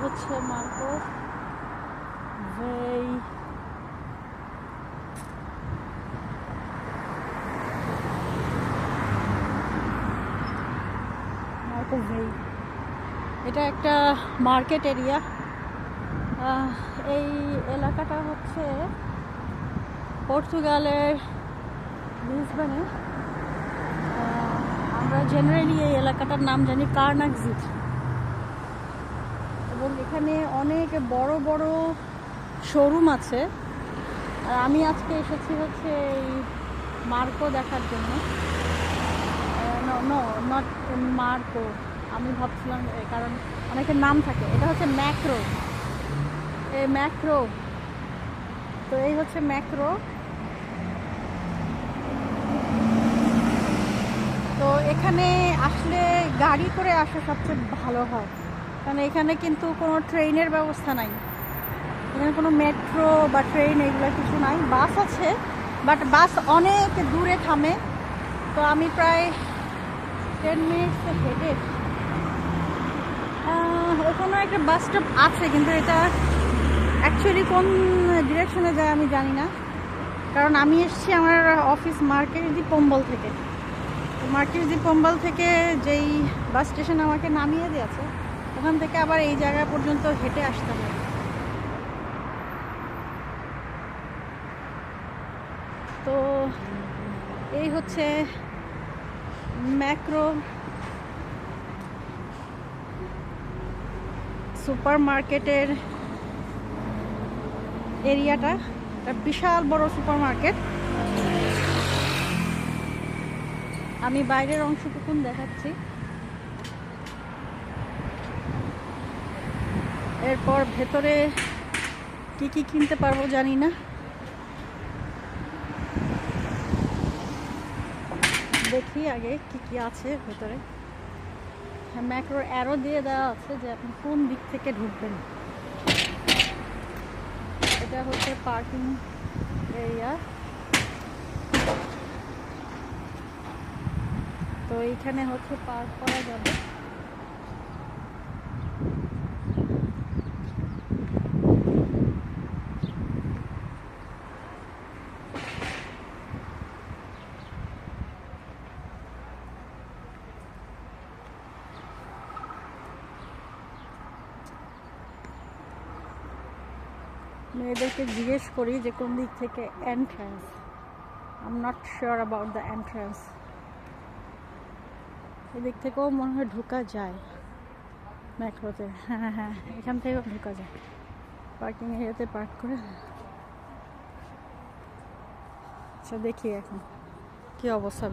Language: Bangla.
হচ্ছে মার্কো ভেই। মার্কো ভেই এটা একটা মার্কেট এরিয়া। এই এলাকাটা হচ্ছে পর্তুগালের লিসবনে। আমরা জেনারেলি এই এলাকাটার নাম জানি কার্নাকজিট, এবং এখানে অনেক বড় বড় শোরুম আছে। আর আমি আজকে এসেছি হচ্ছে এই মার্কো দেখার জন্য। নট মার্কো, আমি ভাবছিলাম কারণ অনেকের নাম থাকে। এটা হচ্ছে ম্যাক্রো, এই ম্যাক্রো। তো এই হচ্ছে ম্যাক্রো। তো এখানে আসলে গাড়ি করে আসা সবচেয়ে ভালো হয়, কারণ এখানে কিন্তু কোনো ট্রেনের ব্যবস্থা নাই। এখানে কোনো মেট্রো বা ট্রেন এগুলো কিছু নাই। বাস আছে, বাট বাস অনেক দূরে থামে। তো আমি প্রায় 10 মিনিটস হেঁটে, ওখানে একটা বাস স্টপ আছে, কিন্তু এটা অ্যাকচুয়ালি কোন ডিরেকশনে যায় আমি জানি না। কারণ আমি এসেছি আমার অফিস মার্কেট দি পম্বল থেকে। মার্কেট দি পম্বল থেকে যেই বাস স্টেশন আমাকে নামিয়ে দিয়েছে, ওখান থেকে আবার এই জায়গা পর্যন্ত হেঁটে আসতে হয়। তো এই হচ্ছে ম্যাক্রো সুপার মার্কেটের এরিয়াটা। একটা বিশাল বড় সুপার মার্কেট। আমি বাইরের অংশটুকুন দেখাচ্ছি, এরপর ভেতরে কি কি কিনতে পারবো জানি না। দেখি আগে কি কি আছে ভেতরে। ম্যাক্রোর অ্যারো দিয়ে দেওয়া আছে যে আপনি কোন দিক থেকে ঢুকবেন। এটা হচ্ছে পার্কিং এরিয়া। তো এইখানে হচ্ছে পার্ক করা যাবে। মেয়েদেরকে জিজ্ঞেস করি যে কোন দিক থেকে entrance. I am not sure about the entrance. এদিক থেকেও মনে হয় ঢোকা যায় ম্যাক্রোতে। হ্যাঁ হ্যাঁ, এখান থেকেও ঢোকা যায় পার্কিং এরিয়াতে পার্ক করে। আচ্ছা দেখি এখন কি অবস্থা।